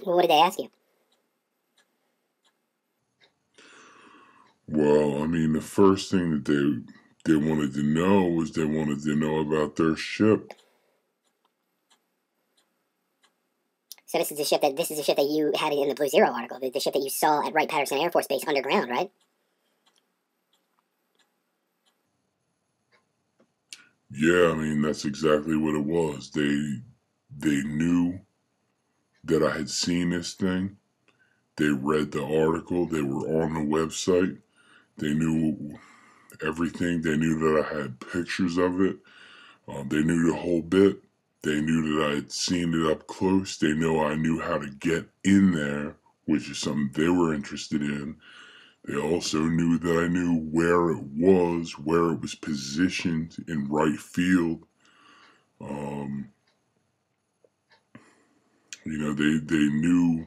Well, what did they ask you? Well, I mean, the first thing that they wanted to know was they wanted to know about their ship. So this is the ship that you had in the Blue Zero article, the ship that you saw at Wright-Patterson Air Force Base underground, right? Yeah, I mean, that's exactly what it was. They knew that I had seen this thing. They read the article. They were on the website. They knew everything. They knew that I had pictures of it. They knew the whole bit. They knew that I had seen it up close. They know I knew how to get in there, which is something they were interested in. They also knew that I knew where it was positioned in right field. Um, they knew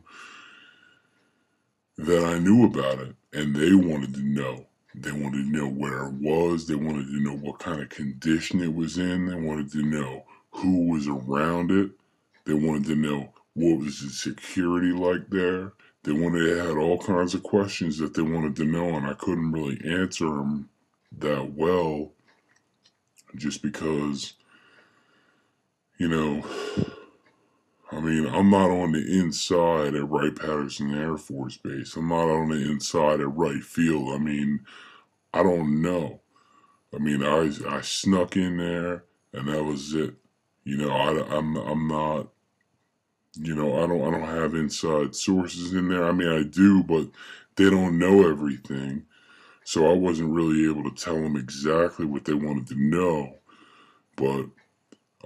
that I knew about it, and they wanted to know. They wanted to know where it was. They wanted to know what kind of condition it was in. They wanted to know who was around it. They wanted to know what was the security like there. They had all kinds of questions that they wanted to know, and I couldn't really answer them that well, just because, you know, I mean, I'm not on the inside at Wright-Patterson Air Force Base. I'm not on the inside at Wright Field. I mean, I don't know. I mean, I snuck in there, and that was it. I'm not. I don't have inside sources in there. I mean, I do, but they don't know everything. So I wasn't really able to tell them exactly what they wanted to know. But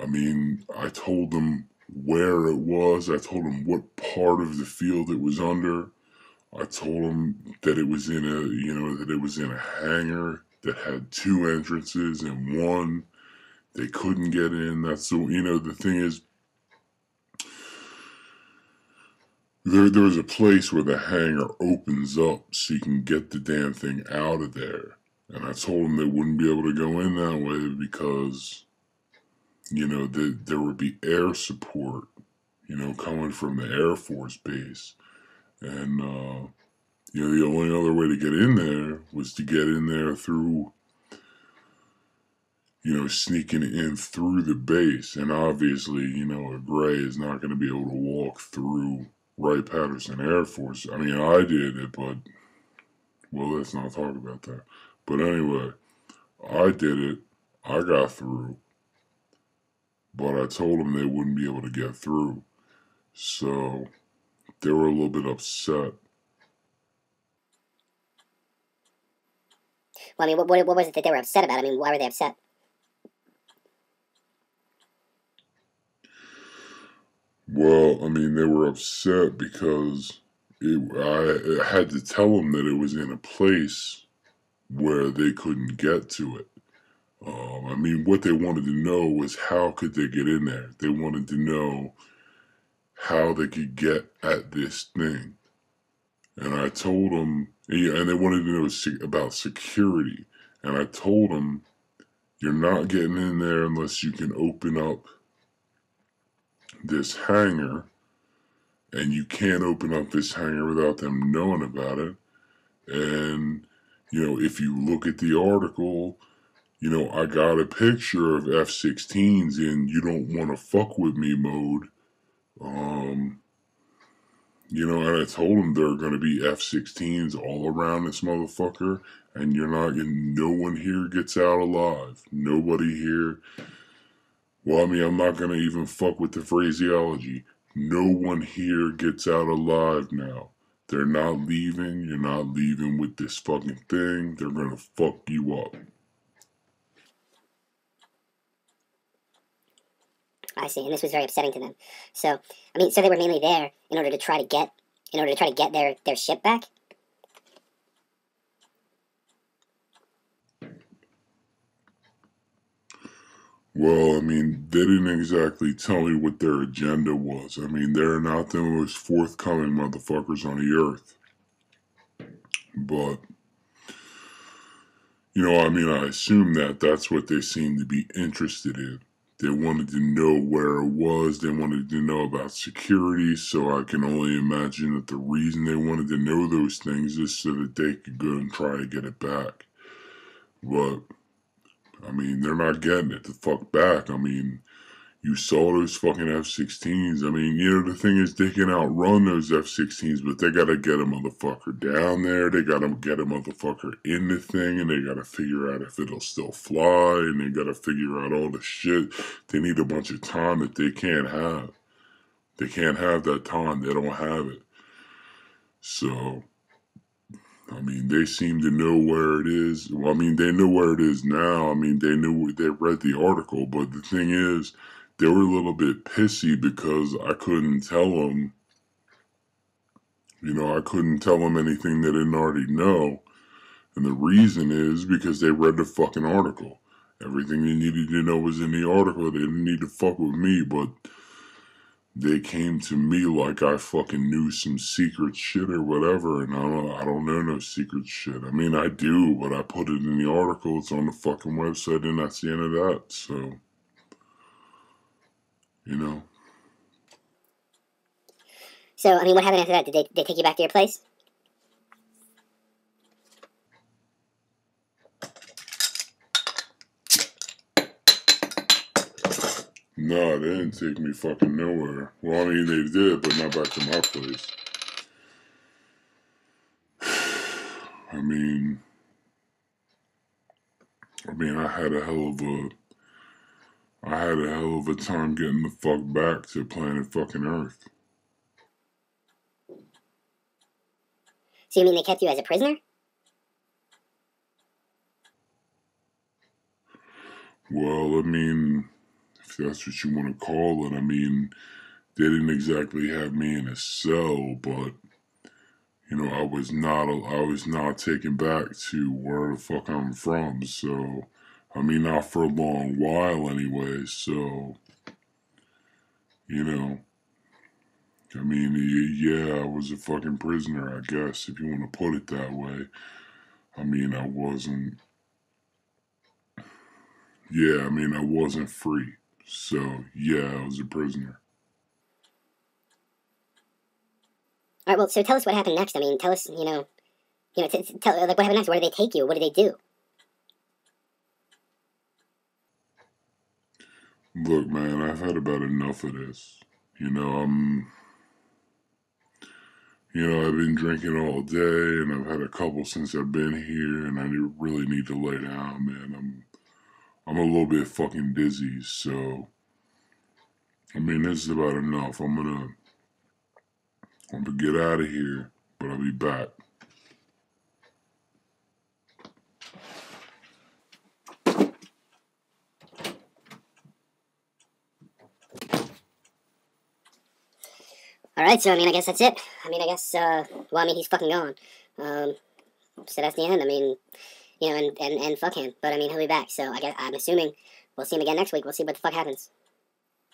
I mean, I told them where it was. I told them what part of the field it was under. I told them that it was that it was in a hangar that had two entrances and one they couldn't get in. The thing is, there was a place where the hangar opens up so you can get the damn thing out of there. And I told them they wouldn't be able to go in that way because, there would be air support, coming from the Air Force base. And, the only other way to get in there was to get in there through, sneaking in through the base. And obviously, a Gray is not going to be able to walk through Wright-Patterson Air Force. I mean, I did it, but, well, let's not talk about that. But anyway, I did it. I got through. But I told them they wouldn't be able to get through. So they were a little bit upset. Well, I mean, what was it that they were upset about? I mean, why were they upset? Well, I mean, they were upset because I had to tell them that it was in a place where they couldn't get to it. I mean, what they wanted to know was how could they get in there? They wanted to know how they could get at this thing. And I told them, and they wanted to know about security. And I told them, you're not getting in there unless you can open up this hangar. And you can't open up this hangar without them knowing about it. And, if you look at the article, I got a picture of F 16s in you don't want to fuck with me mode. Um, and I told them there are going to be F 16s all around this motherfucker, and no one here gets out alive. Nobody here. Well, I mean, I'm not going to even fuck with the phraseology. No one here gets out alive now. They're not leaving. You're not leaving with this fucking thing. They're going to fuck you up. I see, and this was very upsetting to them. So, I mean, so they were mainly there in order to try to get their ship back. Well, I mean, they didn't exactly tell me what their agenda was. I mean, they're not the most forthcoming motherfuckers on the earth. But, I mean, I assume that that's what they seem to be interested in. They wanted to know where it was. They wanted to know about security. So I can only imagine that the reason they wanted to know those things is so that they could go and try to get it back. But, I mean, they're not getting it the fuck back. I mean, you saw those fucking F-16s. I mean, you know, the thing is, they can outrun those F-16s, but they gotta get a motherfucker down there. They gotta get a motherfucker in the thing, and they gotta figure out if it'll still fly, and they gotta figure out all the shit. They need a bunch of time that they can't have. They can't have that time. They don't have it. So, I mean, they seem to know where it is. Well, I mean, they know where it is now. I mean, they read the article, but the thing is, they were a little bit pissy because I couldn't tell them, I couldn't tell them anything they didn't already know. And the reason is because they read the fucking article. Everything they needed to know was in the article. They didn't need to fuck with me, but they came to me like I fucking knew some secret shit or whatever, and I don't know no secret shit. I mean, I do, but I put it in the article. It's on the fucking website, and that's the end of that. So, you know. So, I mean, what happened after that? Did they take you back to your place? No, they didn't take me fucking nowhere. Well, I mean, they did, but not back to my place. I mean, I had a hell of a time getting the fuck back to planet fucking Earth. So you mean they kept you as a prisoner? Well, I mean, if that's what you want to call it, I mean, they didn't exactly have me in a cell, but I was not taken back to where the fuck I'm from. So, I mean, not for a long while anyway. So, I mean, yeah, I was a fucking prisoner, I guess, if you want to put it that way. I mean, I wasn't. Yeah, I mean, I wasn't free. So, yeah, I was a prisoner. All right. Well, so tell us what happened next. I mean, tell us. Tell like what happened next. Where did they take you? What did they do? Look, man, I've had about enough of this. I've been drinking all day, and I've had a couple since I've been here, and I really need to lay down, man. I'm a little bit fucking dizzy, so I mean, this is about enough. I'm gonna get out of here, but I'll be back. All right. So I mean, I guess that's it. I mean, I guess. Well, I mean, he's fucking gone. So that's the end. I mean, and fuck him. But I mean, he'll be back. So I'm assuming we'll see him again next week. We'll see what the fuck happens.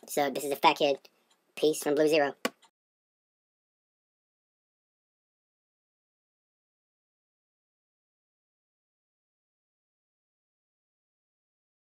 So this is the Fat Kid. Peace from Blue Zero.